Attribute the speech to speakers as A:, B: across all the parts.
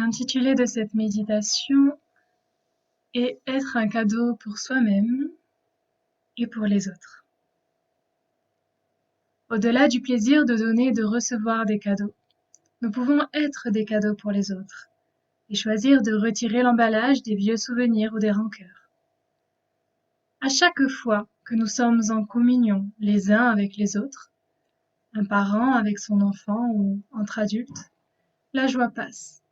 A: L'intitulé de cette méditation est être un cadeau pour soi-même et pour les autres. Au-delà du plaisir de donner et de recevoir des cadeaux, nous pouvons être des cadeaux pour les autres et choisir de retirer l'emballage des vieux souvenirs ou des rancœurs. À chaque fois que nous sommes en communion les uns avec les autres, un parent avec son enfant ou entre adultes, la joie passe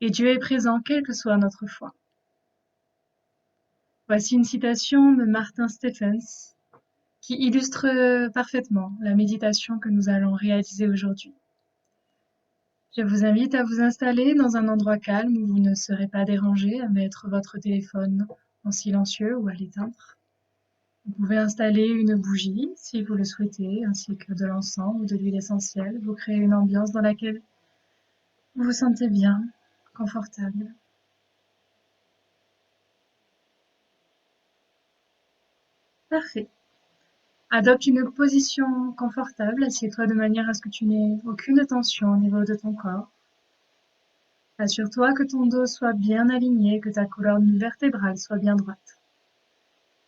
A: et Dieu est présent quelle que soit notre foi. Voici une citation de Martin Stephens qui illustre parfaitement la méditation que nous allons réaliser aujourd'hui. Je vous invite à vous installer dans un endroit calme où vous ne serez pas dérangé, à mettre votre téléphone en silencieux ou à l'éteindre. Vous pouvez installer une bougie si vous le souhaitez, ainsi que de l'encens ou de l'huile essentielle. Vous créez une ambiance dans laquelle vous vous sentez bien, confortable. Parfait. Adopte une position confortable, assieds-toi de manière à ce que tu n'aies aucune tension au niveau de ton corps. Assure-toi que ton dos soit bien aligné, que ta colonne vertébrale soit bien droite.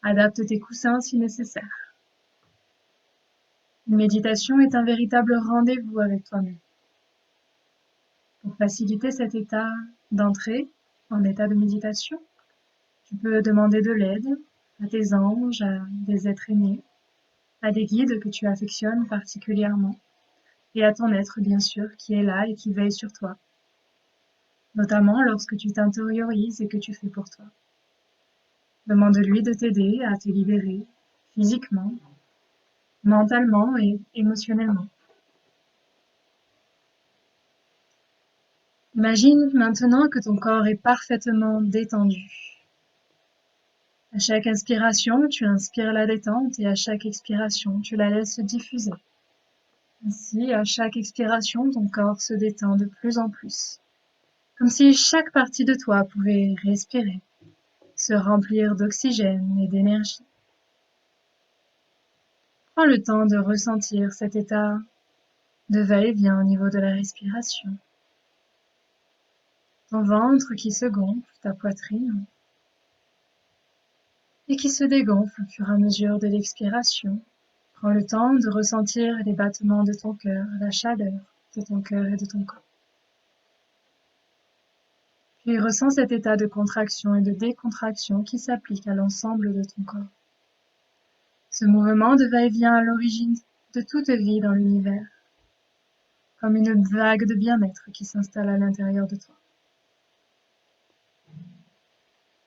A: Adapte tes coussins si nécessaire. Une méditation est un véritable rendez-vous avec toi-même. Pour faciliter cet état d'entrée en état de méditation, tu peux demander de l'aide à tes anges, à des êtres aimés, à des guides que tu affectionnes particulièrement, et à ton être bien sûr qui est là et qui veille sur toi, notamment lorsque tu t'intériorises et que tu fais pour toi. Demande-lui de t'aider à te libérer physiquement, mentalement et émotionnellement. Imagine maintenant que ton corps est parfaitement détendu. À chaque inspiration, tu inspires la détente et à chaque expiration, tu la laisses diffuser. Ainsi, à chaque expiration, ton corps se détend de plus en plus, comme si chaque partie de toi pouvait respirer, se remplir d'oxygène et d'énergie. Prends le temps de ressentir cet état de va-et-vient au niveau de la respiration. Ton ventre qui se gonfle, ta poitrine, et qui se dégonfle au fur et à mesure de l'expiration. Prends le temps de ressentir les battements de ton cœur, la chaleur de ton cœur et de ton corps. Puis ressens cet état de contraction et de décontraction qui s'applique à l'ensemble de ton corps. Ce mouvement de va-et-vient à l'origine de toute vie dans l'univers, comme une vague de bien-être qui s'installe à l'intérieur de toi.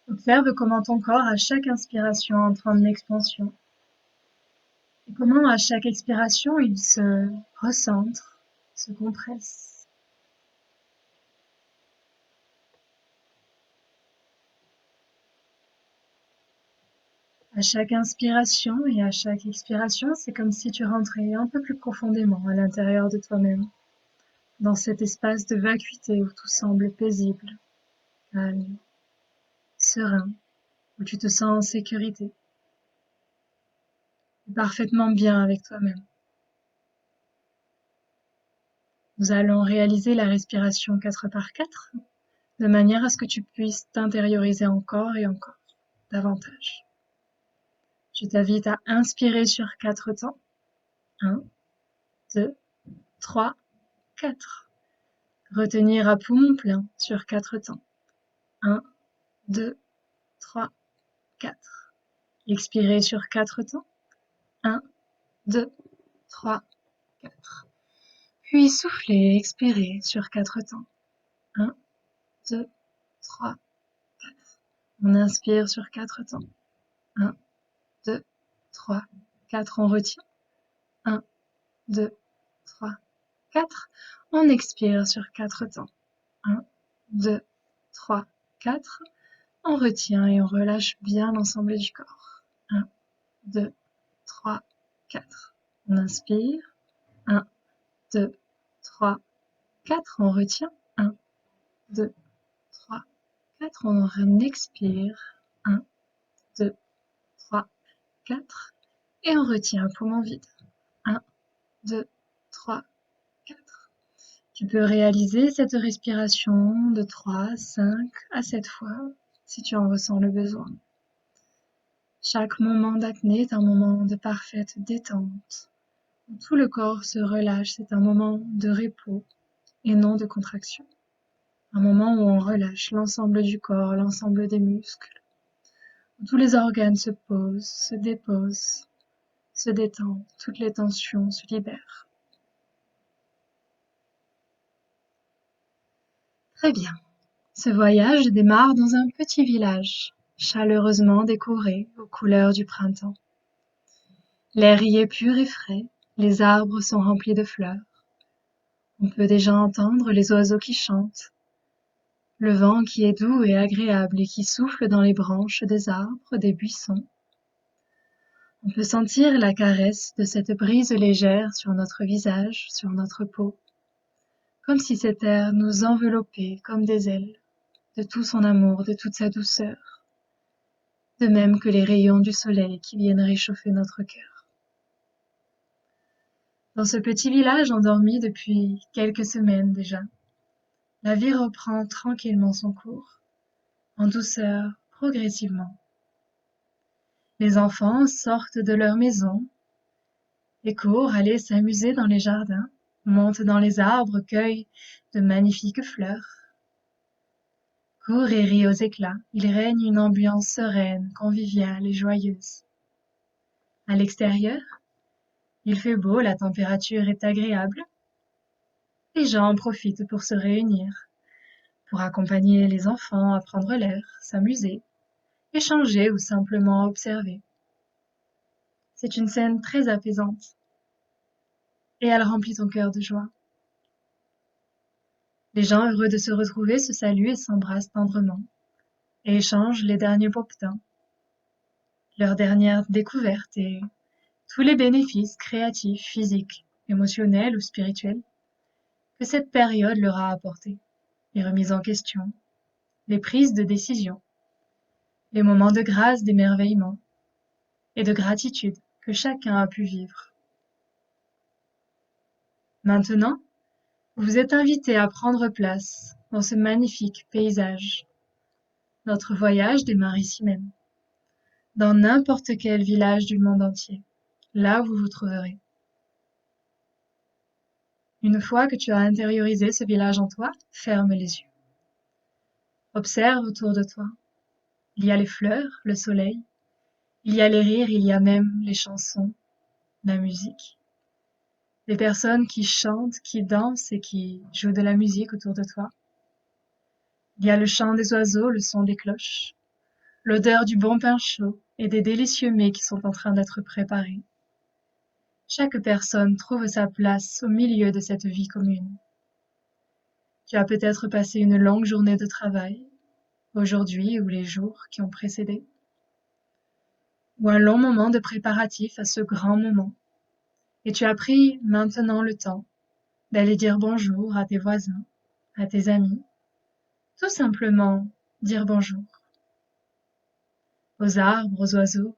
A: Observe comment ton corps, à chaque inspiration, entre en expansion. Et comment, à chaque expiration, il se recentre, se compresse. À chaque inspiration et à chaque expiration, c'est comme si tu rentrais un peu plus profondément à l'intérieur de toi-même, dans cet espace de vacuité où tout semble paisible, calme, serein, où tu te sens en sécurité, parfaitement bien avec toi-même. Nous allons réaliser la respiration 4x4, de manière à ce que tu puisses t'intérioriser encore et encore, davantage. Je t'invite à inspirer sur 4 temps. 1, 2, 3, 4. Retenir à poumon plein sur 4 temps. 1, 2, 3, 4. Expirer sur 4 temps. 1, 2, 3, 4. Puis souffler, expirer sur 4 temps. 1, 2, 3, 4. On inspire sur 4 temps. 1, 2, 3, 4. On retient. 1, 2, 3, 4. On expire sur 4 temps. 1, 2, 3, 4. On retient et on relâche bien l'ensemble du corps. 1, 2, 3, 4. On inspire. 1, 2, 3, 4. On retient. 1, 2, 3, 4. On expire. 1, 2, 3, 4. Et on retient un poumon vide. 1, 2, 3, 4. Tu peux réaliser cette respiration de 3, 5 à 7 fois si tu en ressens le besoin. Chaque moment d'apnée est un moment de parfaite détente, où tout le corps se relâche. C'est un moment de repos et non de contraction. Un moment où on relâche l'ensemble du corps, l'ensemble des muscles, où tous les organes se posent, se déposent, se détendent, toutes les tensions se libèrent. Très bien. Ce voyage démarre dans un petit village, chaleureusement décoré aux couleurs du printemps. L'air y est pur et frais, les arbres sont remplis de fleurs. On peut déjà entendre les oiseaux qui chantent, le vent qui est doux et agréable et qui souffle dans les branches des arbres, des buissons. On peut sentir la caresse de cette brise légère sur notre visage, sur notre peau, comme si cet air nous enveloppait comme des ailes, de tout son amour, de toute sa douceur, de même que les rayons du soleil qui viennent réchauffer notre cœur. Dans ce petit village endormi depuis quelques semaines déjà, la vie reprend tranquillement son cours, en douceur, progressivement. Les enfants sortent de leur maison et courent aller s'amuser dans les jardins, montent dans les arbres, cueillent de magnifiques fleurs. Courent et rient aux éclats, il règne une ambiance sereine, conviviale et joyeuse. À l'extérieur, il fait beau, la température est agréable. Les gens en profitent pour se réunir, pour accompagner les enfants à prendre l'air, s'amuser, échanger ou simplement observer. C'est une scène très apaisante et elle remplit ton cœur de joie. Les gens heureux de se retrouver se saluent et s'embrassent tendrement et échangent les derniers pop-tins, leurs dernières découvertes et tous les bénéfices créatifs, physiques, émotionnels ou spirituels que cette période leur a apportés. Les remises en question, les prises de décision, les moments de grâce, d'émerveillement et de gratitude que chacun a pu vivre. Maintenant, vous êtes invités à prendre place dans ce magnifique paysage. Notre voyage démarre ici même, dans n'importe quel village du monde entier, là où vous vous trouverez. Une fois que tu as intériorisé ce village en toi, ferme les yeux. Observe autour de toi. Il y a les fleurs, le soleil, il y a les rires, il y a même les chansons, la musique. Les personnes qui chantent, qui dansent et qui jouent de la musique autour de toi. Il y a le chant des oiseaux, le son des cloches, l'odeur du bon pain chaud et des délicieux mets qui sont en train d'être préparés. Chaque personne trouve sa place au milieu de cette vie commune. Tu as peut-être passé une longue journée de travail, aujourd'hui ou les jours qui ont précédé, ou un long moment de préparatif à ce grand moment. Et tu as pris maintenant le temps d'aller dire bonjour à tes voisins, à tes amis, tout simplement dire bonjour. Aux arbres, aux oiseaux,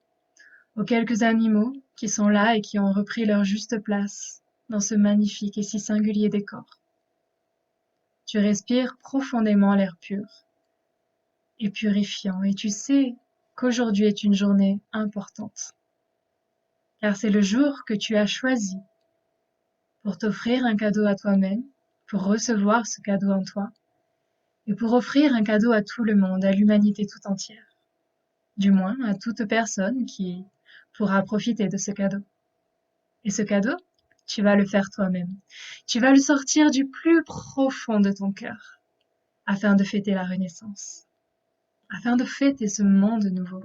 A: aux quelques animaux qui sont là et qui ont repris leur juste place dans ce magnifique et si singulier décor. Tu respires profondément l'air pur et purifiant et tu sais qu'aujourd'hui est une journée importante. Car c'est le jour que tu as choisi pour t'offrir un cadeau à toi-même, pour recevoir ce cadeau en toi et pour offrir un cadeau à tout le monde, à l'humanité tout entière. Du moins à toute personne qui pourra profiter de ce cadeau. Et ce cadeau, tu vas le faire toi-même. Tu vas le sortir du plus profond de ton cœur, afin de fêter la renaissance, afin de fêter ce monde nouveau,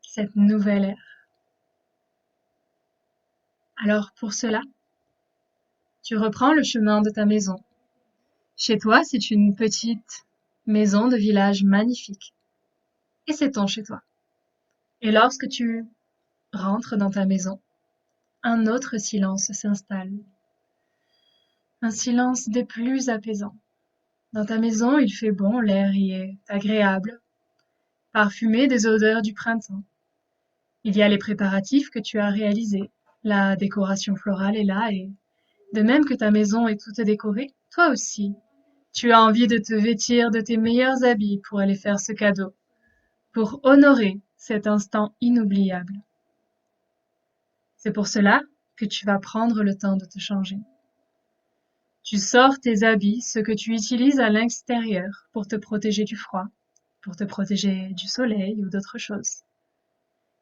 A: cette nouvelle ère. Alors pour cela, tu reprends le chemin de ta maison. Chez toi, c'est une petite maison de village magnifique. Et c'est ton chez toi. Et lorsque tu rentres dans ta maison, un autre silence s'installe. Un silence des plus apaisants. Dans ta maison, il fait bon, l'air y est agréable, parfumé des odeurs du printemps. Il y a les préparatifs que tu as réalisés. La décoration florale est là et De même que ta maison est toute décorée, toi aussi, tu as envie de te vêtir de tes meilleurs habits pour aller faire ce cadeau, pour honorer cet instant inoubliable. C'est pour cela que tu vas prendre le temps de te changer. Tu sors tes habits, ce que tu utilises à l'extérieur pour te protéger du froid, pour te protéger du soleil ou d'autres choses.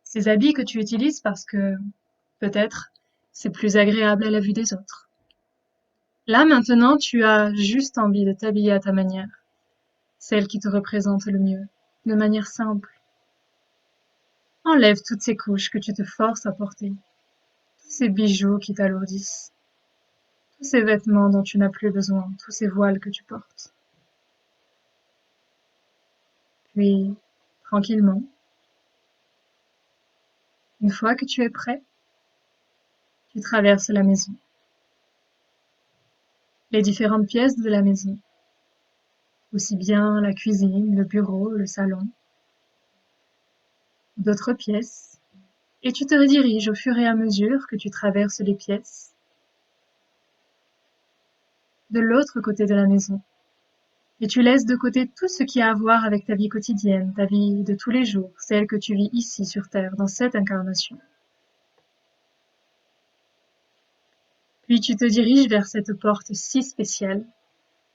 A: Ces habits que tu utilises parce que, peut-être, c'est plus agréable à la vue des autres. Là maintenant, tu as juste envie de t'habiller à ta manière, celle qui te représente le mieux, de manière simple. Enlève toutes ces couches que tu te forces à porter, tous ces bijoux qui t'alourdissent, tous ces vêtements dont tu n'as plus besoin, tous ces voiles que tu portes. Puis, tranquillement, une fois que tu es prêt, tu traverses la maison, les différentes pièces de la maison, aussi bien la cuisine, le bureau, le salon, d'autres pièces, et tu te rediriges au fur et à mesure que tu traverses les pièces de l'autre côté de la maison. Et tu laisses de côté tout ce qui a à voir avec ta vie quotidienne, ta vie de tous les jours, celle que tu vis ici sur Terre, dans cette incarnation. Puis tu te diriges vers cette porte si spéciale,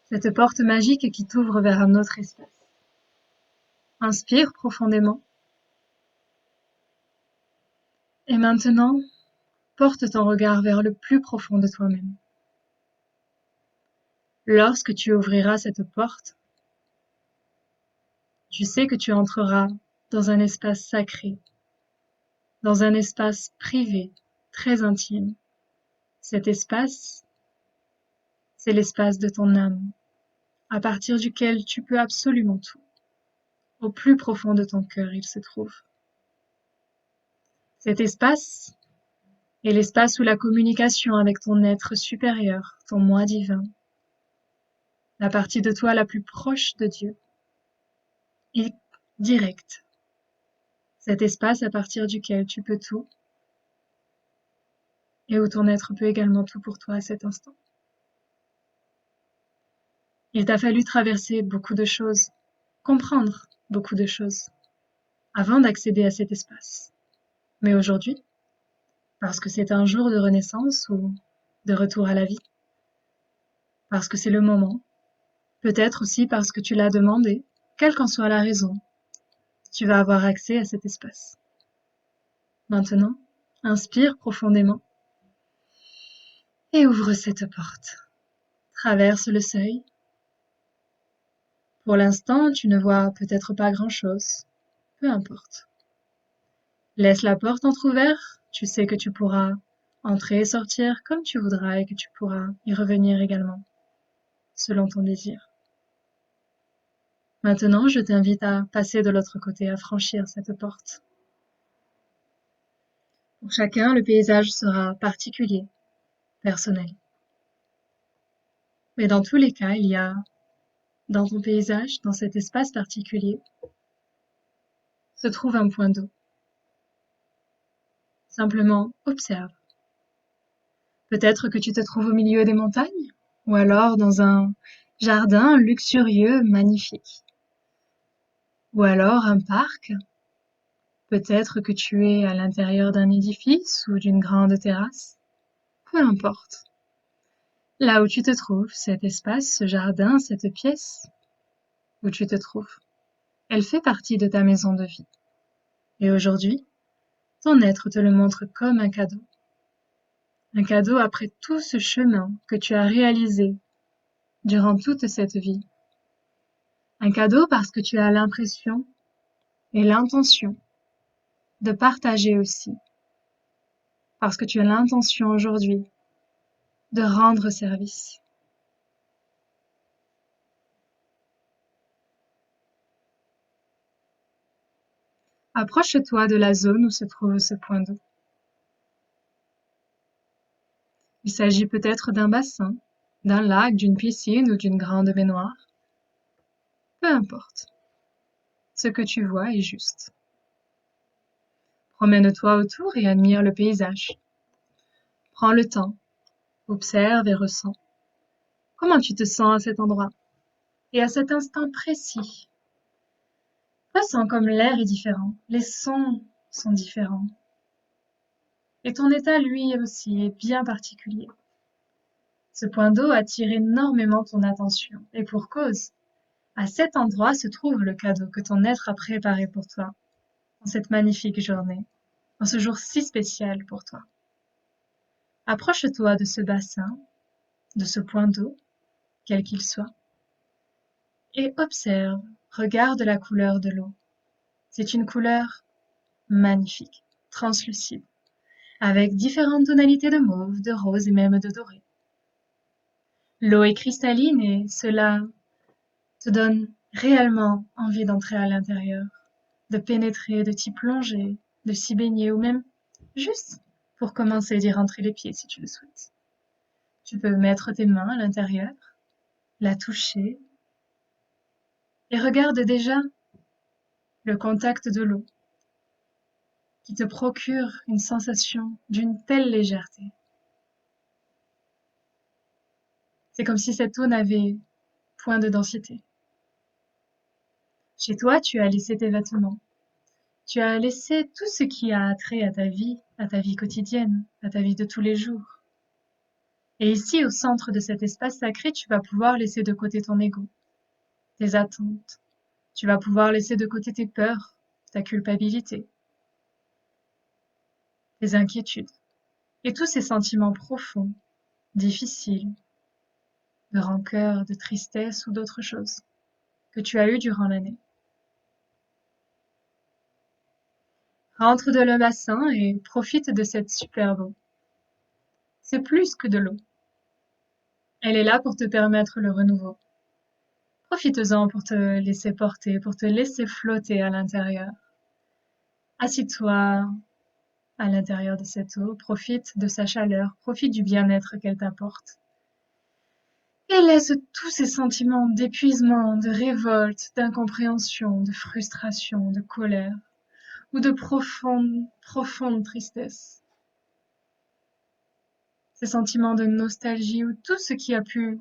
A: cette porte magique qui t'ouvre vers un autre espace. Inspire profondément. Et maintenant, porte ton regard vers le plus profond de toi-même. Lorsque tu ouvriras cette porte, tu sais que tu entreras dans un espace sacré, dans un espace privé, très intime. Cet espace, c'est l'espace de ton âme, à partir duquel tu peux absolument tout. Au plus profond de ton cœur, il se trouve. Cet espace est l'espace où la communication avec ton être supérieur, ton moi divin, la partie de toi la plus proche de Dieu, est directe. Cet espace à partir duquel tu peux tout et où ton être peut également tout pour toi à cet instant. Il t'a fallu traverser beaucoup de choses, comprendre beaucoup de choses, avant d'accéder à cet espace. Mais aujourd'hui, parce que c'est un jour de renaissance ou de retour à la vie, parce que c'est le moment, peut-être aussi parce que tu l'as demandé, quelle qu'en soit la raison, tu vas avoir accès à cet espace. Maintenant, inspire profondément et ouvre cette porte. Traverse le seuil. Pour l'instant, tu ne vois peut-être pas grand-chose. Peu importe. Laisse la porte entrouverte, tu sais que tu pourras entrer et sortir comme tu voudras et que tu pourras y revenir également, selon ton désir. Maintenant, je t'invite à passer de l'autre côté, à franchir cette porte. Pour chacun, le paysage sera particulier, personnel. Mais dans tous les cas, il y a, dans ton paysage, dans cet espace particulier, se trouve un point d'eau. Simplement, observe. Peut-être que tu te trouves au milieu des montagnes, ou alors dans un jardin luxurieux, magnifique. Ou alors un parc. Peut-être que tu es à l'intérieur d'un édifice ou d'une grande terrasse. Peu importe. Là où tu te trouves, cet espace, ce jardin, cette pièce où tu te trouves, elle fait partie de ta maison de vie. Et aujourd'hui, ton être te le montre comme un cadeau. Un cadeau après tout ce chemin que tu as réalisé durant toute cette vie. Un cadeau parce que tu as l'impression et l'intention de partager aussi. Parce que tu as l'intention aujourd'hui de rendre service. Approche-toi de la zone où se trouve ce point d'eau. Il s'agit peut-être d'un bassin, d'un lac, d'une piscine ou d'une grande baignoire. Peu importe. Ce que tu vois est juste. Promène-toi autour et admire le paysage. Prends le temps Observe et ressens. Comment tu te sens à cet endroit et à cet instant précis. Ressens comme l'air est différent, les sons sont différents. Et ton état, lui aussi, est bien particulier. Ce point d'eau attire énormément ton attention, et pour cause. À cet endroit se trouve le cadeau que ton être a préparé pour toi, en cette magnifique journée, en ce jour si spécial pour toi. Approche-toi de ce bassin, de ce point d'eau, quel qu'il soit, et observe, regarde la couleur de l'eau. C'est une couleur magnifique, translucide, avec différentes tonalités de mauve, de rose et même de doré. L'eau est cristalline et cela te donne réellement envie d'entrer à l'intérieur, de pénétrer, de t'y plonger, de s'y baigner ou même juste pour commencer d'y rentrer les pieds si tu le souhaites. Tu peux mettre tes mains à l'intérieur, la toucher et regarde déjà le contact de l'eau qui te procure une sensation d'une telle légèreté. C'est comme si cette eau n'avait point de densité. Chez toi, tu as laissé tes vêtements. Tu as laissé tout ce qui a trait à ta vie quotidienne, à ta vie de tous les jours. Et ici, au centre de cet espace sacré, tu vas pouvoir laisser de côté ton ego, tes attentes. Tu vas pouvoir laisser de côté tes peurs, ta culpabilité, tes inquiétudes et tous ces sentiments profonds, difficiles, de rancœur, de tristesse ou d'autres choses que tu as eues durant l'année. Rentre dans le bassin et profite de cette superbe eau. C'est plus que de l'eau. Elle est là pour te permettre le renouveau. Profites-en pour te laisser porter, pour te laisser flotter à l'intérieur. Assis-toi à l'intérieur de cette eau, profite de sa chaleur, profite du bien-être qu'elle t'apporte. Et laisse tous ces sentiments d'épuisement, de révolte, d'incompréhension, de frustration, de colère ou de profonde tristesse. Ces sentiments de nostalgie ou tout ce qui a pu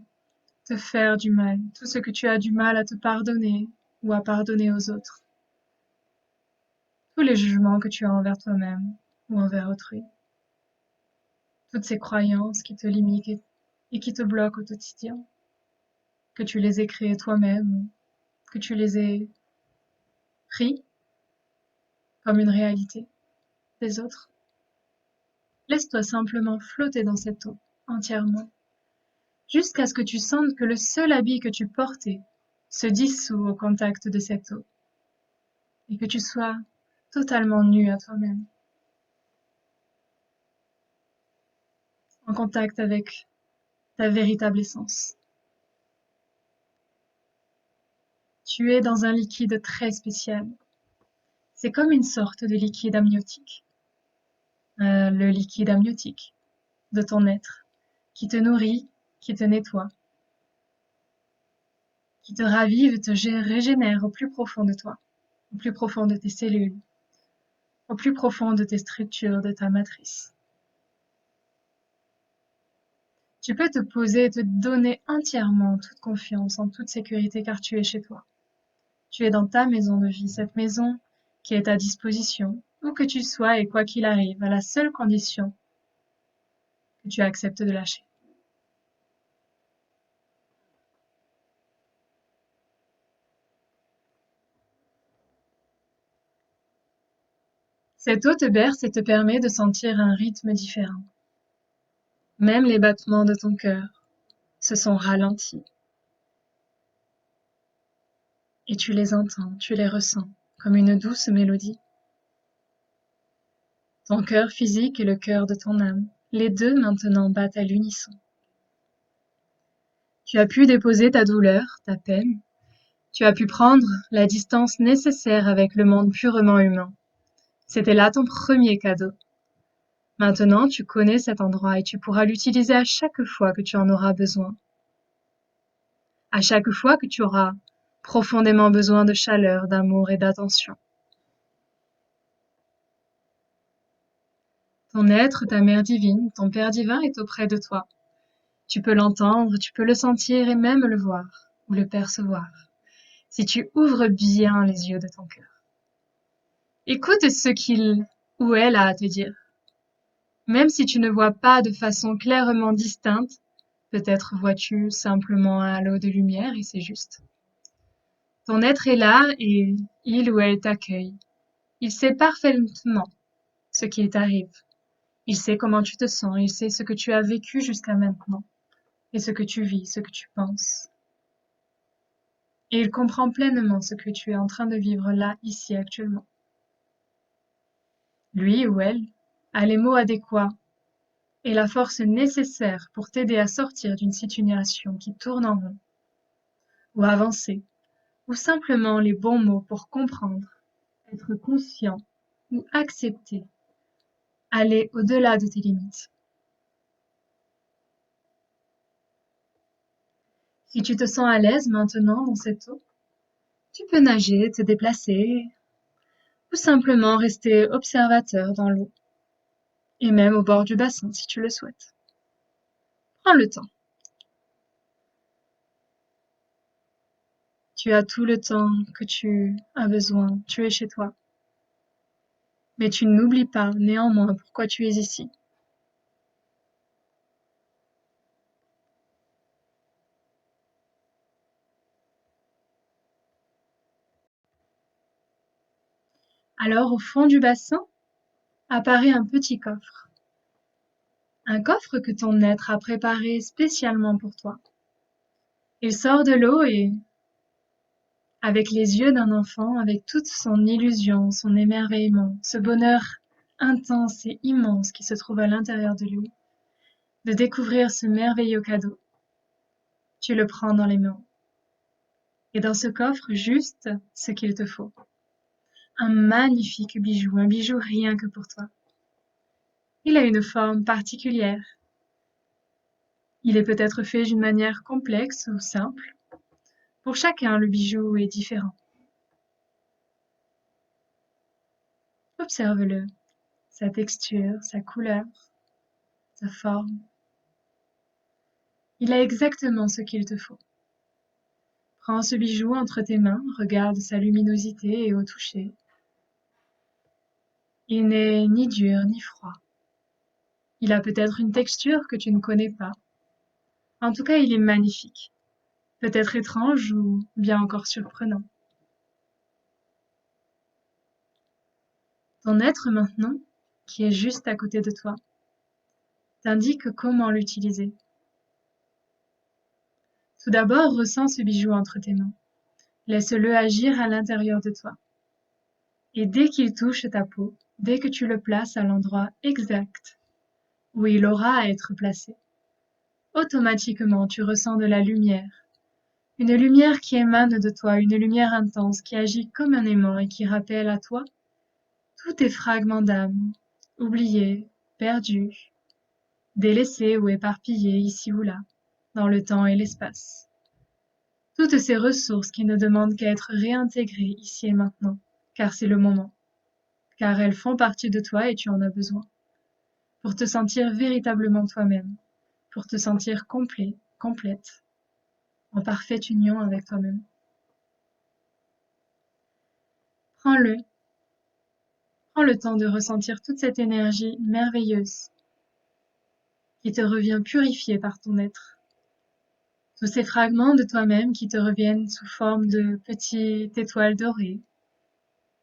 A: te faire du mal, tout ce que tu as du mal à te pardonner ou à pardonner aux autres. Tous les jugements que tu as envers toi-même ou envers autrui. Toutes ces croyances qui te limitent et qui te bloquent au quotidien. Que tu les aies créées toi-même, que tu les aies pris comme une réalité des autres. Laisse-toi simplement flotter dans cette eau, entièrement, jusqu'à ce que tu sentes que le seul habit que tu portais se dissout au contact de cette eau, et que tu sois totalement nu à toi-même, en contact avec ta véritable essence. Tu es dans un liquide très spécial. C'est comme une sorte de liquide amniotique. Le liquide amniotique de ton être, qui te nourrit, qui te nettoie, qui te ravive, te régénère au plus profond de toi, au plus profond de tes cellules, au plus profond de tes structures, de ta matrice. Tu peux te poser et te donner entièrement toute confiance, en toute sécurité, car tu es chez toi. Tu es dans ta maison de vie, cette maison qui est à disposition, où que tu sois et quoi qu'il arrive, à la seule condition que tu acceptes de lâcher. Cette eau te berce et te permet de sentir un rythme différent. Même les battements de ton cœur se sont ralentis. Et tu les entends, tu les ressens, comme une douce mélodie. Ton cœur physique et le cœur de ton âme, les deux maintenant battent à l'unisson. Tu as pu déposer ta douleur, ta peine. Tu as pu prendre la distance nécessaire avec le monde purement humain. C'était là ton premier cadeau. Maintenant, tu connais cet endroit et tu pourras l'utiliser à chaque fois que tu en auras besoin. À chaque fois que tu auras profondément besoin de chaleur, d'amour et d'attention. Ton être, ta mère divine, ton Père divin est auprès de toi, Tu peux l'entendre, tu peux le sentir et même le voir ou le percevoir, si tu ouvres bien les yeux de ton cœur. Écoute ce qu'il ou elle a à te dire. Même si tu ne vois pas de façon clairement distincte, peut-être vois-tu simplement un halo de lumière et c'est juste. Ton être est là et il ou elle t'accueille. Il sait parfaitement ce qui t'arrive. Il sait comment tu te sens, il sait ce que tu as vécu jusqu'à maintenant et ce que tu vis, ce que tu penses. Et il comprend pleinement ce que tu es en train de vivre là, ici, actuellement. Lui ou elle a les mots adéquats et la force nécessaire pour t'aider à sortir d'une situation qui tourne en rond, ou avancer, ou simplement les bons mots pour comprendre, être conscient ou accepter, aller au-delà de tes limites. Si tu te sens à l'aise maintenant dans cette eau, tu peux nager, te déplacer, ou simplement rester observateur dans l'eau, et même au bord du bassin si tu le souhaites. Prends le temps. Tu as tout le temps que tu as besoin, tu es chez toi. Mais tu n'oublies pas néanmoins pourquoi tu es ici. Alors au fond du bassin apparaît un petit coffre. Un coffre que ton être a préparé spécialement pour toi. Il sort de l'eau et, avec les yeux d'un enfant, avec toute son illusion, son émerveillement, ce bonheur intense et immense qui se trouve à l'intérieur de lui, de découvrir ce merveilleux cadeau, tu le prends dans les mains. Et dans ce coffre, juste ce qu'il te faut. Un magnifique bijou, un bijou rien que pour toi. Il a une forme particulière. Il est peut-être fait d'une manière complexe ou simple. Pour chacun, le bijou est différent. Observe-le, sa texture, sa couleur, sa forme. Il a exactement ce qu'il te faut. Prends ce bijou entre tes mains, regarde sa luminosité et au toucher. Il n'est ni dur ni froid. Il a peut-être une texture que tu ne connais pas. En tout cas, il est magnifique. Peut-être étrange ou bien encore surprenant. Ton être maintenant, qui est juste à côté de toi, t'indique comment l'utiliser. Tout d'abord, ressens ce bijou entre tes mains. Laisse-le agir à l'intérieur de toi. Et dès qu'il touche ta peau, dès que tu le places à l'endroit exact où il aura à être placé, automatiquement tu ressens de la lumière. Une lumière qui émane de toi, une lumière intense qui agit comme un aimant et qui rappelle à toi tous tes fragments d'âme, oubliés, perdus, délaissés ou éparpillés ici ou là, dans le temps et l'espace. Toutes ces ressources qui ne demandent qu'à être réintégrées ici et maintenant, car c'est le moment, car elles font partie de toi et tu en as besoin, pour te sentir véritablement toi-même, pour te sentir complet, complète, en parfaite union avec toi-même. Prends-le, prends le temps de ressentir toute cette énergie merveilleuse qui te revient purifiée par ton être. Tous ces fragments de toi-même qui te reviennent sous forme de petites étoiles dorées,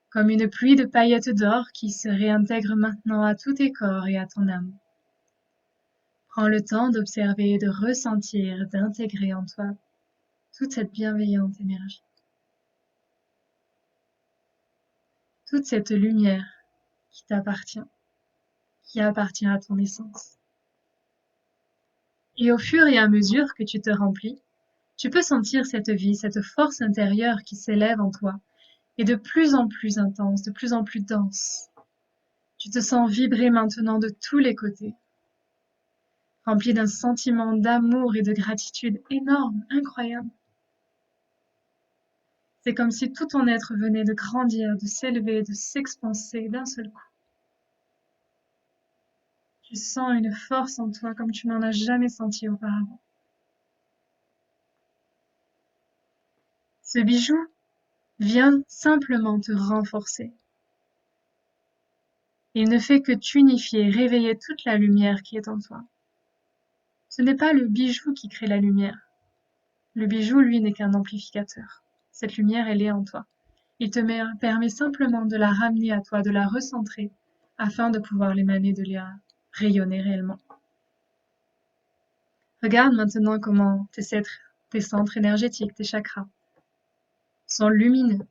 A: comme une pluie de paillettes d'or qui se réintègre maintenant à tous tes corps et à ton âme. Prends le temps d'observer, de ressentir, d'intégrer en toi toute cette bienveillante énergie. Toute cette lumière qui t'appartient, qui appartient à ton essence. Et au fur et à mesure que tu te remplis, tu peux sentir cette vie, cette force intérieure qui s'élève en toi, et de plus en plus intense, de plus en plus dense. Tu te sens vibrer maintenant de tous les côtés, rempli d'un sentiment d'amour et de gratitude énorme, incroyable. C'est comme si tout ton être venait de grandir, de s'élever, de s'expanser d'un seul coup. Tu sens une force en toi comme tu n'en as jamais senti auparavant. Ce bijou vient simplement te renforcer. Il ne fait que t'unifier, réveiller toute la lumière qui est en toi. Ce n'est pas le bijou qui crée la lumière. Le bijou, lui, n'est qu'un amplificateur. Cette lumière, elle est en toi. Il te permet simplement de la ramener à toi, de la recentrer, afin de pouvoir l'émaner, de la rayonner réellement. Regarde maintenant comment tes centres énergétiques, tes chakras, sont lumineux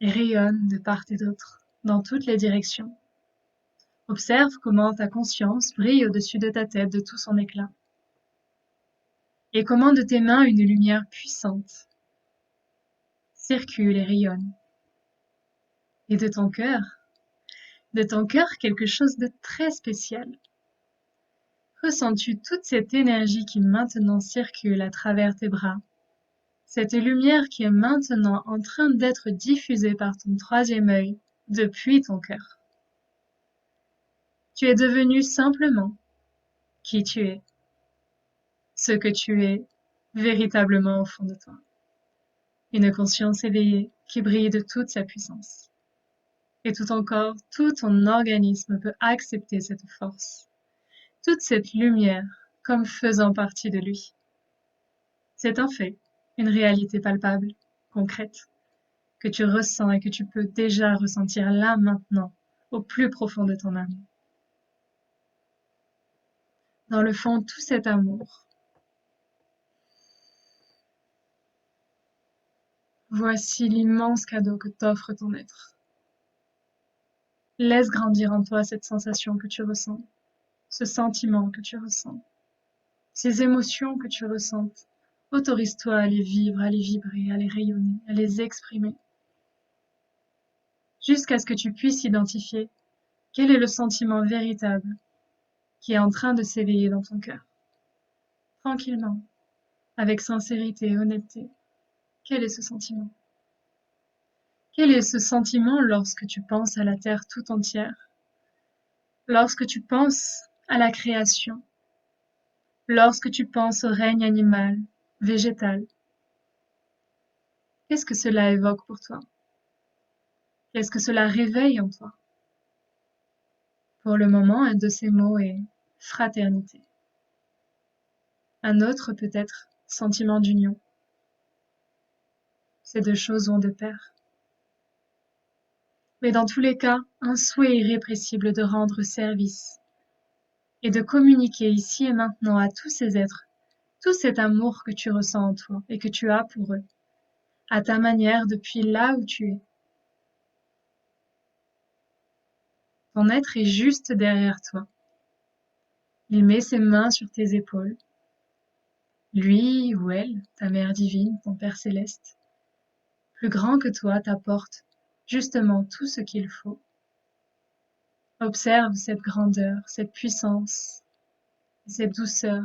A: et rayonnent de part et d'autre, dans toutes les directions. Observe comment ta conscience brille au-dessus de ta tête de tout son éclat. Et comment de tes mains une lumière puissante circule et rayonne. Et de ton cœur quelque chose de très spécial. Ressens-tu toute cette énergie qui maintenant circule à travers tes bras, cette lumière qui est maintenant en train d'être diffusée par ton troisième œil depuis ton cœur. Tu es devenu simplement qui tu es, ce que tu es véritablement au fond de toi. Une conscience éveillée qui brille de toute sa puissance. Et tout encore, tout ton organisme peut accepter cette force, toute cette lumière comme faisant partie de lui. C'est un fait, une réalité palpable, concrète, que tu ressens et que tu peux déjà ressentir là maintenant, au plus profond de ton âme. Dans le fond, tout cet amour. Voici l'immense cadeau que t'offre ton être. Laisse grandir en toi cette sensation que tu ressens, ce sentiment que tu ressens, ces émotions que tu ressens. Autorise-toi à les vivre, à les vibrer, à les rayonner, à les exprimer, jusqu'à ce que tu puisses identifier quel est le sentiment véritable qui est en train de s'éveiller dans ton cœur. Tranquillement, avec sincérité et honnêteté, quel est ce sentiment? Quel est ce sentiment lorsque tu penses à la terre tout entière? Lorsque tu penses à la création? Lorsque tu penses au règne animal, végétal? Qu'est-ce que cela évoque pour toi? Qu'est-ce que cela réveille en toi? Pour le moment, un de ces mots est fraternité. Un autre peut-être sentiment d'union. Ces deux choses vont de pair. Mais dans tous les cas, un souhait irrépressible de rendre service et de communiquer ici et maintenant à tous ces êtres tout cet amour que tu ressens en toi et que tu as pour eux, à ta manière depuis là où tu es. Ton être est juste derrière toi. Il met ses mains sur tes épaules. Lui ou elle, ta mère divine, ton Père céleste, plus grand que toi, t'apporte justement tout ce qu'il faut. Observe cette grandeur, cette puissance, cette douceur,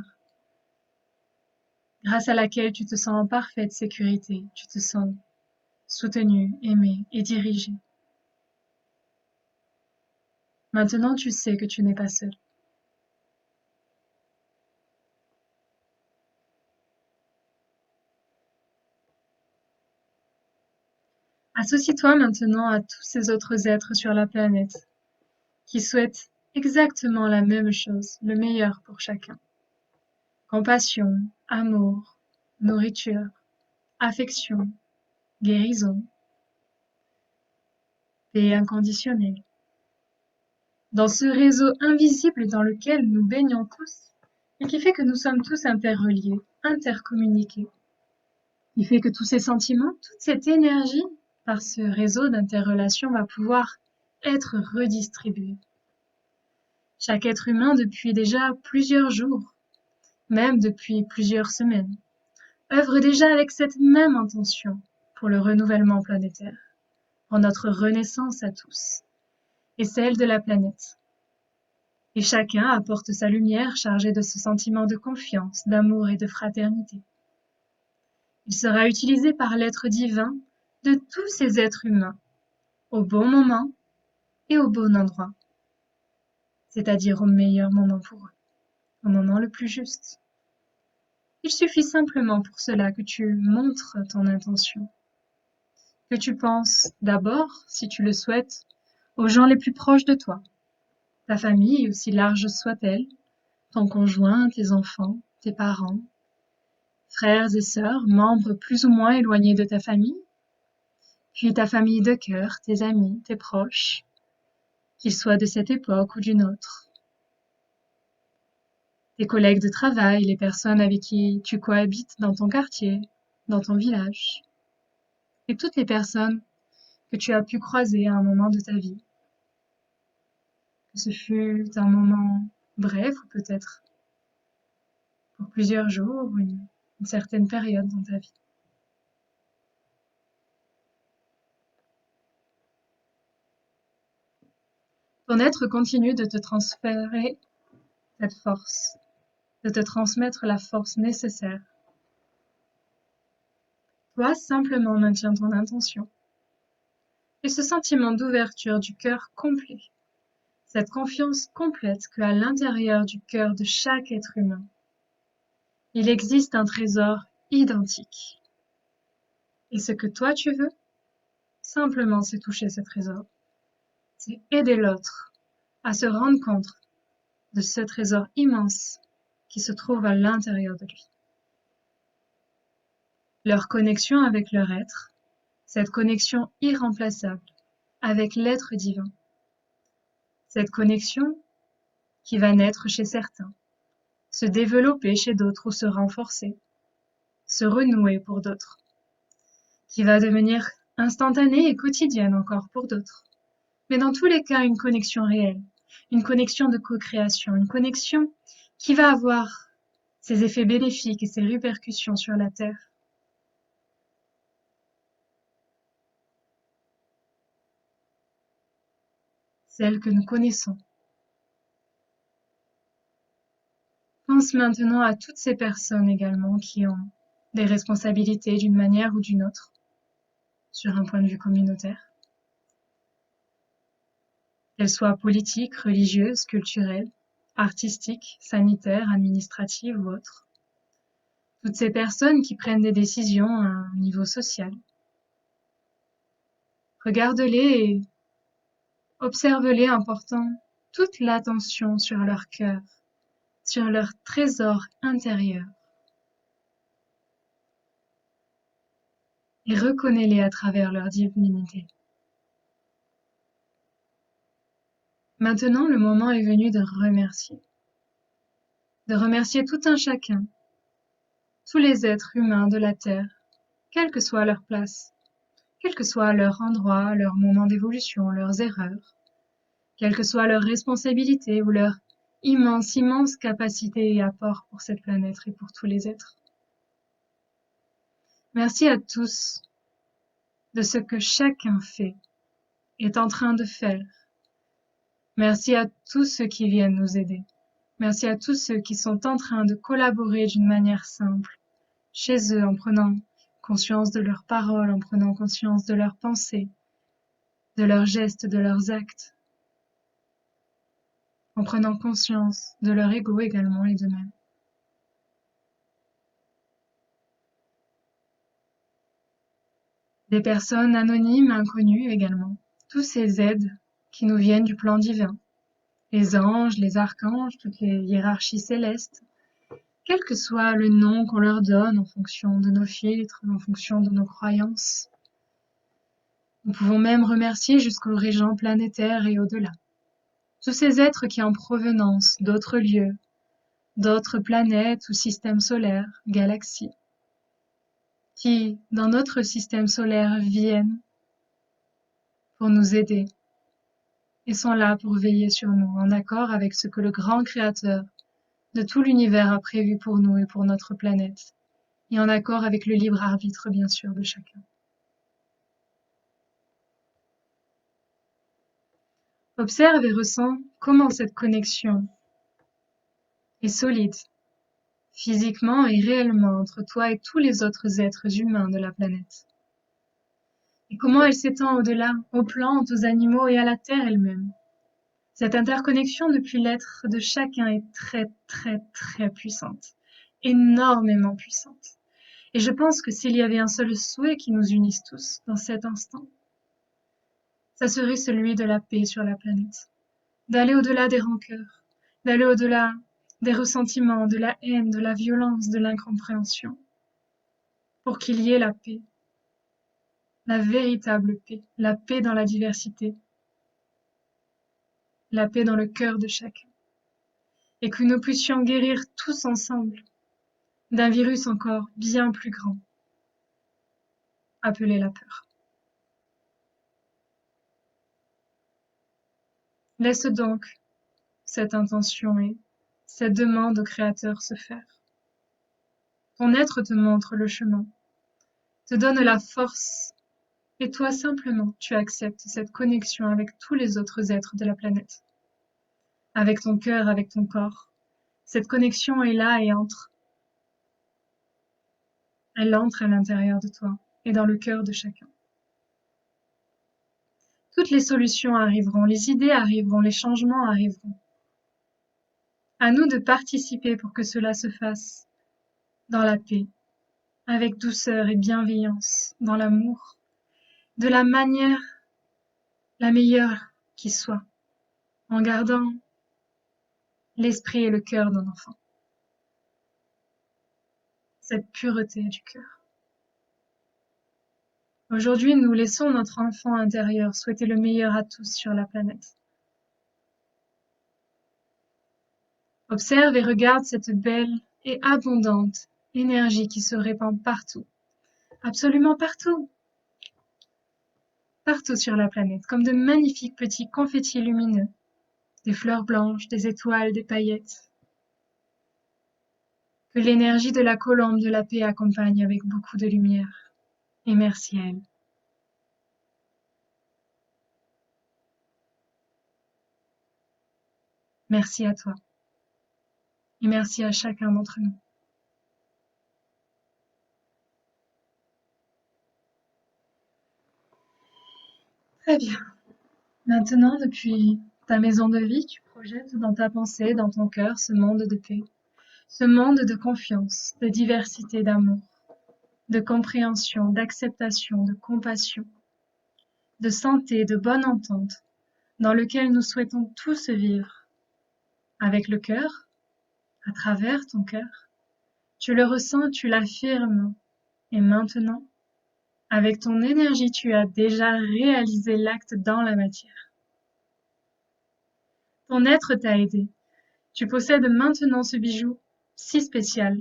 A: grâce à laquelle tu te sens en parfaite sécurité, tu te sens soutenu, aimé et dirigé. Maintenant, tu sais que tu n'es pas seul. Associe-toi maintenant à tous ces autres êtres sur la planète qui souhaitent exactement la même chose, le meilleur pour chacun. Compassion, amour, nourriture, affection, guérison, paix inconditionnelle. Dans ce réseau invisible dans lequel nous baignons tous et qui fait que nous sommes tous interreliés, intercommuniqués, qui fait que tous ces sentiments, toute cette énergie par ce réseau d'interrelation va pouvoir être redistribuée. Chaque être humain depuis déjà plusieurs jours, même depuis plusieurs semaines, œuvre déjà avec cette même intention pour le renouvellement planétaire, pour notre renaissance à tous, et celle de la planète. Et chacun apporte sa lumière chargée de ce sentiment de confiance, d'amour et de fraternité. Il sera utilisé par l'être divin de tous ces êtres humains, au bon moment et au bon endroit. c'est-à-dire au meilleur moment pour eux, au moment le plus juste. Il suffit simplement pour cela que tu montres ton intention, que tu penses d'abord, si tu le souhaites, aux gens les plus proches de toi, ta famille, aussi large soit-elle, ton conjoint, tes enfants, tes parents, frères et sœurs, membres plus ou moins éloignés de ta famille, puis ta famille de cœur, tes amis, tes proches, qu'ils soient de cette époque ou d'une autre, tes collègues de travail, les personnes avec qui tu cohabites dans ton quartier, dans ton village, et toutes les personnes que tu as pu croiser à un moment de ta vie, que ce fut un moment bref ou peut-être pour plusieurs jours ou une certaine période dans ta vie. Ton être continue de te transférer cette force, de te transmettre la force nécessaire. Toi, simplement maintiens ton intention. Et ce sentiment d'ouverture du cœur complet, cette confiance complète qu'à l'intérieur du cœur de chaque être humain, il existe un trésor identique. Et ce que toi tu veux, simplement c'est toucher ce trésor. C'est aider l'autre à se rendre compte de ce trésor immense qui se trouve à l'intérieur de lui. Leur connexion avec leur être, cette connexion irremplaçable avec l'être divin, cette connexion qui va naître chez certains, se développer chez d'autres ou se renforcer, se renouer pour d'autres, qui va devenir instantanée et quotidienne encore pour d'autres. Mais dans tous les cas, une connexion réelle, une connexion de co-création, une connexion qui va avoir ses effets bénéfiques et ses répercussions sur la Terre. Celle que nous connaissons. Pense maintenant à toutes ces personnes également qui ont des responsabilités d'une manière ou d'une autre sur un point de vue communautaire, qu'elles soient politiques, religieuses, culturelles, artistiques, sanitaires, administratives ou autres. Toutes ces personnes qui prennent des décisions à un niveau social. Regarde-les et observe-les en portant toute l'attention sur leur cœur, sur leur trésor intérieur. Et reconnais-les à travers leur divinité. Maintenant, le moment est venu de remercier. De remercier tout un chacun, tous les êtres humains de la Terre, quelle que soit leur place, quel que soit leur endroit, leur moment d'évolution, leurs erreurs, quelle que soit leur responsabilité ou leur immense capacité et apport pour cette planète et pour tous les êtres. Merci à tous de ce que chacun fait, est en train de faire. Merci à tous ceux qui viennent nous aider. Merci à tous ceux qui sont en train de collaborer d'une manière simple, chez eux, en prenant conscience de leurs paroles, en prenant conscience de leurs pensées, de leurs gestes, de leurs actes, en prenant conscience de leur ego également et d'eux-mêmes. Des personnes anonymes, inconnues également, tous ces aides qui nous viennent du plan divin, les anges, les archanges, toutes les hiérarchies célestes, quel que soit le nom qu'on leur donne en fonction de nos filtres, en fonction de nos croyances. Nous pouvons même remercier jusqu'aux régents planétaires et au-delà. Tous ces êtres qui en provenance d'autres lieux, d'autres planètes ou systèmes solaires, galaxies, qui, dans notre système solaire, viennent pour nous aider et sont là pour veiller sur nous, en accord avec ce que le grand Créateur de tout l'univers a prévu pour nous et pour notre planète, et en accord avec le libre arbitre, bien sûr, de chacun. Observe et ressens comment cette connexion est solide, physiquement et réellement, entre toi et tous les autres êtres humains de la planète. Et comment elle s'étend au-delà, aux plantes, aux animaux et à la terre elle-même. Cette interconnexion depuis l'être de chacun est très, très, très puissante, énormément puissante. Et je pense que s'il y avait un seul souhait qui nous unisse tous dans cet instant, ça serait celui de la paix sur la planète, d'aller au-delà des rancœurs, d'aller au-delà des ressentiments, de la haine, de la violence, de l'incompréhension, pour qu'il y ait la paix, la véritable paix, la paix dans la diversité, la paix dans le cœur de chacun, et que nous puissions guérir tous ensemble d'un virus encore bien plus grand, appelé la peur. Laisse donc cette intention et cette demande au Créateur se faire. Ton être te montre le chemin, te donne la force, et toi simplement tu acceptes cette connexion avec tous les autres êtres de la planète. Avec ton cœur, avec ton corps. Cette connexion est là et entre. Elle entre à l'intérieur de toi et dans le cœur de chacun. Toutes les solutions arriveront, les idées arriveront, les changements arriveront. À nous de participer pour que cela se fasse dans la paix, avec douceur et bienveillance, dans l'amour, de la manière la meilleure qui soit, en gardant l'esprit et le cœur d'un enfant. Cette pureté du cœur. Aujourd'hui, nous laissons notre enfant intérieur souhaiter le meilleur à tous sur la planète. Observe et regarde cette belle et abondante énergie qui se répand partout, absolument partout, partout sur la planète, comme de magnifiques petits confettis lumineux, des fleurs blanches, des étoiles, des paillettes. Que l'énergie de la colombe de la paix accompagne avec beaucoup de lumière. Et merci à elle. Merci à toi. Et merci à chacun d'entre nous. Très bien. Maintenant, depuis ta maison de vie, tu projettes dans ta pensée, dans ton cœur, ce monde de paix, ce monde de confiance, de diversité, d'amour, de compréhension, d'acceptation, de compassion, de santé, de bonne entente, dans lequel nous souhaitons tous vivre, avec le cœur, à travers ton cœur. Tu le ressens, tu l'affirmes, et maintenant, avec ton énergie, tu as déjà réalisé l'acte dans la matière. Ton être t'a aidé. Tu possèdes maintenant ce bijou si spécial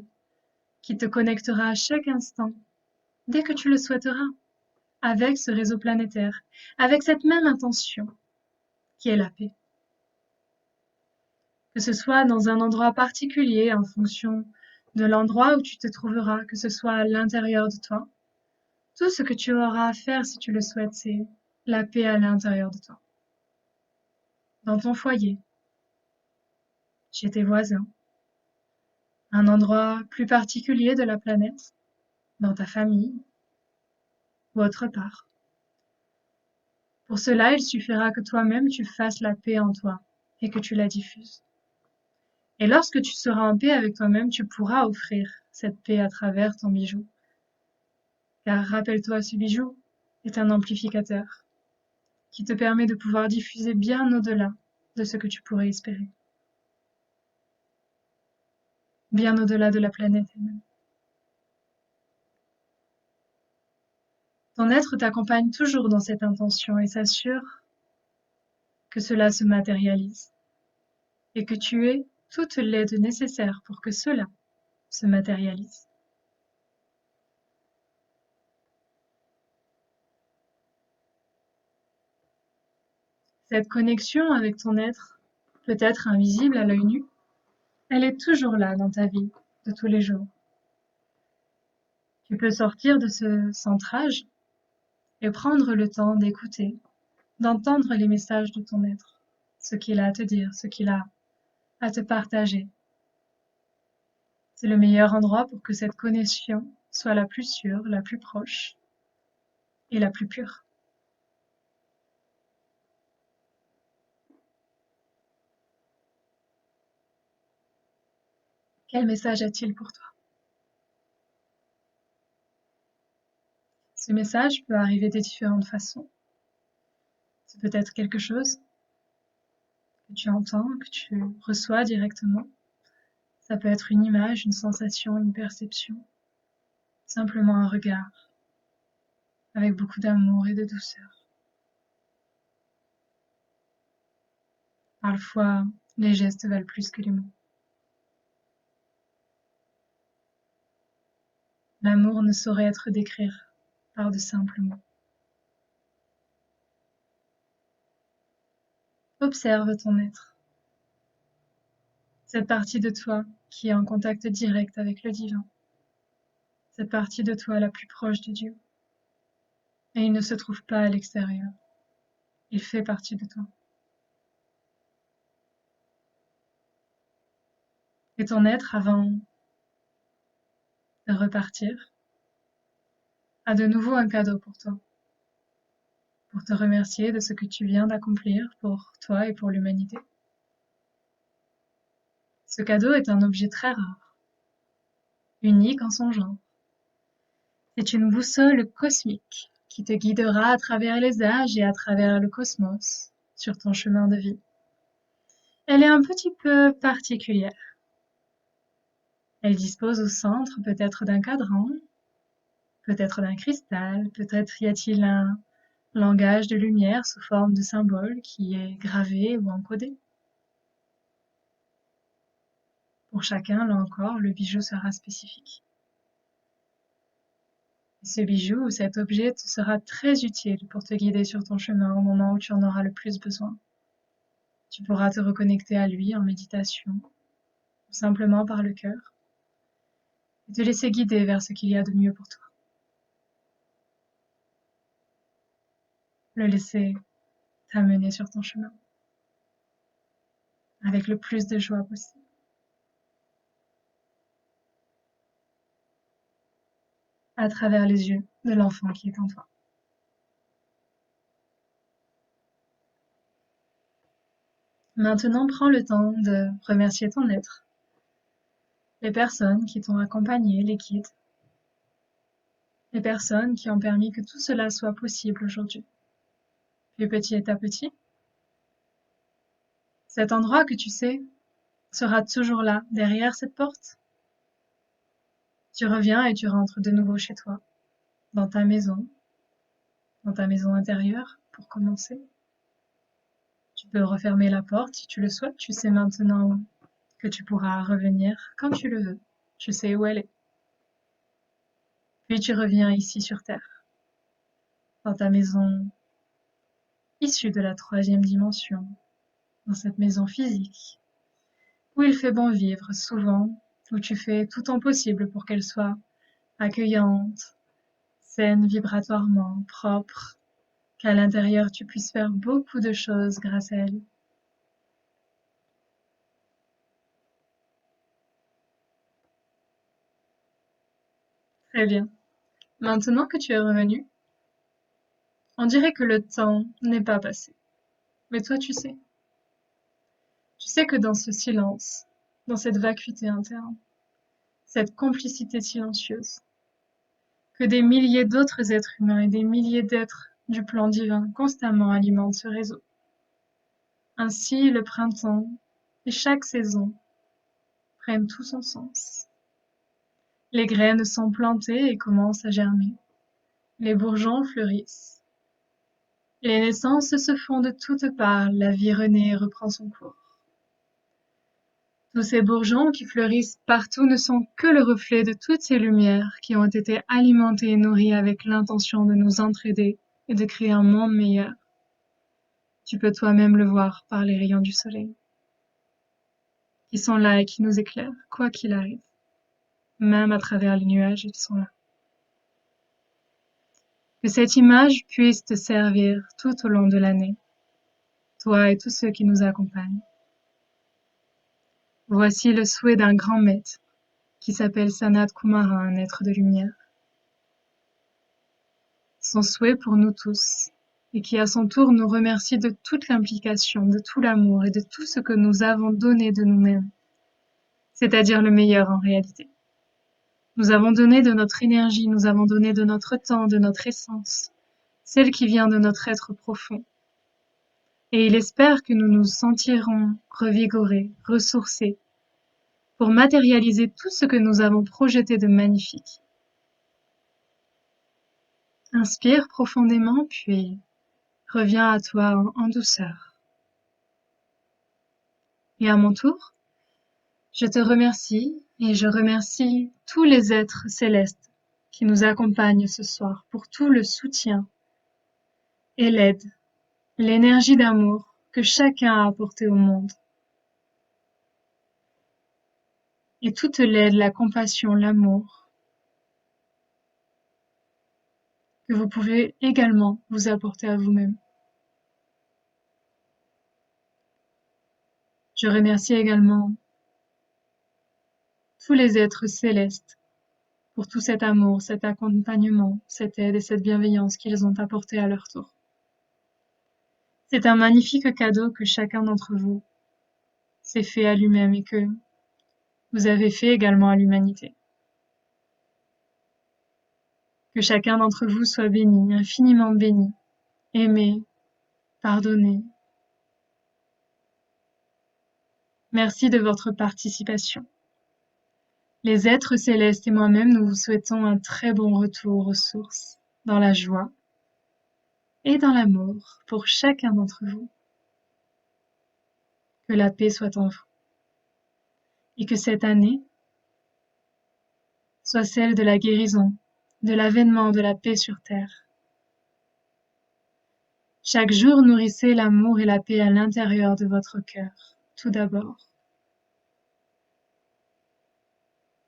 A: qui te connectera à chaque instant, dès que tu le souhaiteras, avec ce réseau planétaire, avec cette même intention qui est la paix. Que ce soit dans un endroit particulier en fonction de l'endroit où tu te trouveras, que ce soit à l'intérieur de toi, tout ce que tu auras à faire si tu le souhaites, c'est la paix à l'intérieur de toi. Dans ton foyer, chez tes voisins, un endroit plus particulier de la planète, dans ta famille ou autre part. Pour cela, il suffira que toi-même tu fasses la paix en toi et que tu la diffuses. Et lorsque tu seras en paix avec toi-même, tu pourras offrir cette paix à travers ton bijou. Car rappelle-toi, ce bijou est un amplificateur qui te permet de pouvoir diffuser bien au-delà de ce que tu pourrais espérer. Bien au-delà de la planète elle-même. Ton être t'accompagne toujours dans cette intention et s'assure que cela se matérialise et que tu aies toute l'aide nécessaire pour que cela se matérialise. Cette connexion avec ton être, peut-être invisible à l'œil nu, elle est toujours là dans ta vie de tous les jours. Tu peux sortir de ce centrage et prendre le temps d'écouter, d'entendre les messages de ton être, ce qu'il a à te dire, ce qu'il a à te partager. C'est le meilleur endroit pour que cette connexion soit la plus sûre, la plus proche et la plus pure. Quel message a-t-il pour toi? Ce message peut arriver de différentes façons. C'est peut-être quelque chose que tu entends, que tu reçois directement. Ça peut être une image, une sensation, une perception, simplement un regard, avec beaucoup d'amour et de douceur. Parfois, les gestes valent plus que les mots. L'amour ne saurait être décrit par de simples mots. Observe ton être, cette partie de toi qui est en contact direct avec le divin, cette partie de toi la plus proche de Dieu. Et il ne se trouve pas à l'extérieur, il fait partie de toi. Et ton être, avant de repartir, a de nouveau un cadeau pour te remercier de ce que tu viens d'accomplir pour toi et pour l'humanité. Ce cadeau est un objet très rare, unique en son genre. C'est une boussole cosmique qui te guidera à travers les âges et à travers le cosmos sur ton chemin de vie. Elle est un petit peu particulière. Elle dispose au centre peut-être d'un cadran, peut-être d'un cristal, peut-être y a-t-il un langage de lumière sous forme de symbole qui est gravé ou encodé. Pour chacun, là encore, le bijou sera spécifique. Ce bijou ou cet objet te sera très utile pour te guider sur ton chemin au moment où tu en auras le plus besoin. Tu pourras te reconnecter à lui en méditation, ou simplement par le cœur, et te laisser guider vers ce qu'il y a de mieux pour toi. Le laisser t'amener sur ton chemin, avec le plus de joie possible. À travers les yeux de l'enfant qui est en toi. Maintenant, prends le temps de remercier ton être, les personnes qui t'ont accompagné, les guides, les personnes qui ont permis que tout cela soit possible aujourd'hui. Puis petit à petit, cet endroit que tu sais sera toujours là, derrière cette porte. Tu reviens et tu rentres de nouveau chez toi, dans ta maison intérieure, pour commencer. Tu peux refermer la porte si tu le souhaites. Tu sais maintenant que tu pourras revenir quand tu le veux. Tu sais où elle est. Puis tu reviens ici sur Terre, dans ta maison issue de la 3e dimension, dans cette maison physique, où il fait bon vivre souvent, où tu fais tout ton possible pour qu'elle soit accueillante, saine vibratoirement, propre, qu'à l'intérieur tu puisses faire beaucoup de choses grâce à elle. Très bien. Maintenant que tu es revenu, on dirait que le temps n'est pas passé. Mais toi, tu sais. Tu sais que dans ce silence, dans cette vacuité interne, cette complicité silencieuse, que des milliers d'autres êtres humains et des milliers d'êtres du plan divin constamment alimentent ce réseau. Ainsi, le printemps et chaque saison prennent tout son sens. Les graines sont plantées et commencent à germer. Les bourgeons fleurissent. Les naissances se font de toutes parts, la vie renaît et reprend son cours. Tous ces bourgeons qui fleurissent partout ne sont que le reflet de toutes ces lumières qui ont été alimentées et nourries avec l'intention de nous entraider et de créer un monde meilleur. Tu peux toi-même le voir par les rayons du soleil, qui sont là et qui nous éclairent, quoi qu'il arrive. Même à travers les nuages, ils sont là. Que cette image puisse te servir tout au long de l'année, toi et tous ceux qui nous accompagnent. Voici le souhait d'un grand maître qui s'appelle Sanat Kumara, un être de lumière. Son souhait pour nous tous, et qui à son tour nous remercie de toute l'implication, de tout l'amour et de tout ce que nous avons donné de nous-mêmes c'est-à-dire le meilleur en réalité. Nous avons donné de notre énergie, nous avons donné de notre temps, de notre essence, celle qui vient de notre être profond. Et il espère que nous nous sentirons revigorés, ressourcés, pour matérialiser tout ce que nous avons projeté de magnifique. Inspire profondément, puis reviens à toi en douceur. Et à mon tour, je te remercie et je remercie tous les êtres célestes qui nous accompagnent ce soir pour tout le soutien et l'aide, l'énergie d'amour que chacun a apporté au monde. Et toute l'aide, la compassion, l'amour que vous pouvez également vous apporter à vous-même. Je remercie également tous les êtres célestes pour tout cet amour, cet accompagnement, cette aide et cette bienveillance qu'ils ont apporté à leur tour. C'est un magnifique cadeau que chacun d'entre vous s'est fait à lui-même et que vous avez fait également à l'humanité. Que chacun d'entre vous soit béni, infiniment béni, aimé, pardonné. Merci de votre participation. Les êtres célestes et moi-même, nous vous souhaitons un très bon retour aux sources, dans la joie et dans l'amour pour chacun d'entre vous. Que la paix soit en vous et que cette année soit celle de la guérison, de l'avènement de la paix sur terre. Chaque jour, nourrissez l'amour et la paix à l'intérieur de votre cœur, tout d'abord.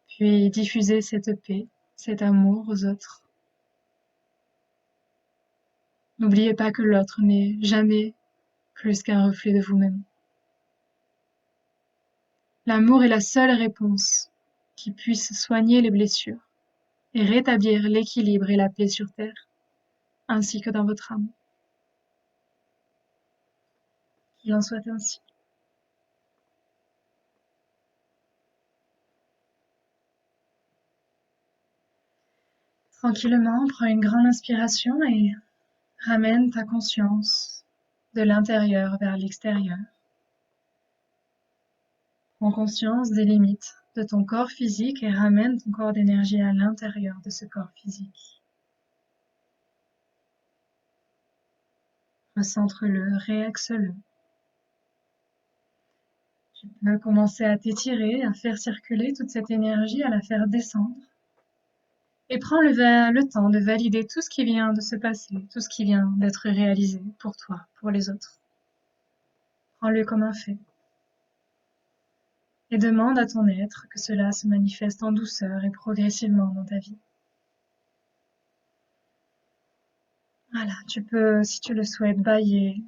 A: Puis diffusez cette paix, cet amour aux autres. N'oubliez pas que l'autre n'est jamais plus qu'un reflet de vous-même. L'amour est la seule réponse qui puisse soigner les blessures et rétablir l'équilibre et la paix sur terre, ainsi que dans votre âme. Qu'il en soit ainsi. Tranquillement, prends une grande inspiration et ramène ta conscience de l'intérieur vers l'extérieur. Prends conscience des limites de ton corps physique et ramène ton corps d'énergie à l'intérieur de ce corps physique. Recentre-le, réaxe-le. Tu peux commencer à t'étirer, à faire circuler toute cette énergie, à la faire descendre. Et prends le temps de valider tout ce qui vient de se passer, tout ce qui vient d'être réalisé pour toi, pour les autres. Prends-le comme un fait. Et demande à ton être que cela se manifeste en douceur et progressivement dans ta vie. Voilà, tu peux, si tu le souhaites, bâiller,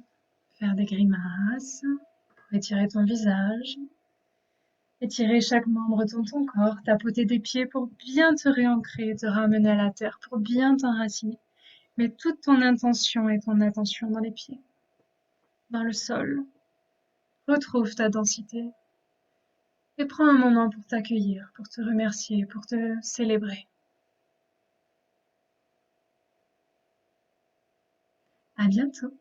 A: faire des grimaces, étirer ton visage, étirer chaque membre de ton corps, tapoter des pieds pour bien te réancrer, te ramener à la terre, pour bien t'enraciner. Mets toute ton intention et ton attention dans les pieds, dans le sol. Retrouve ta densité et prends un moment pour t'accueillir, pour te remercier, pour te célébrer. À bientôt.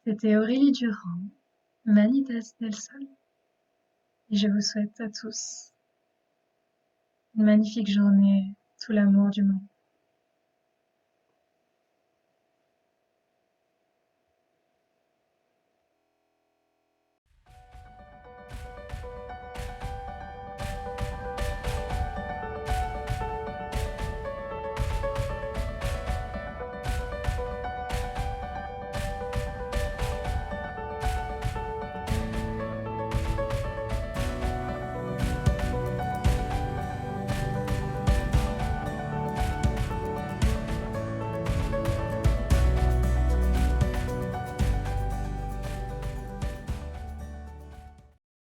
A: C'était Aurélie Durand, Manitas del Sol. Et je vous souhaite à tous une magnifique journée, tout l'amour du monde.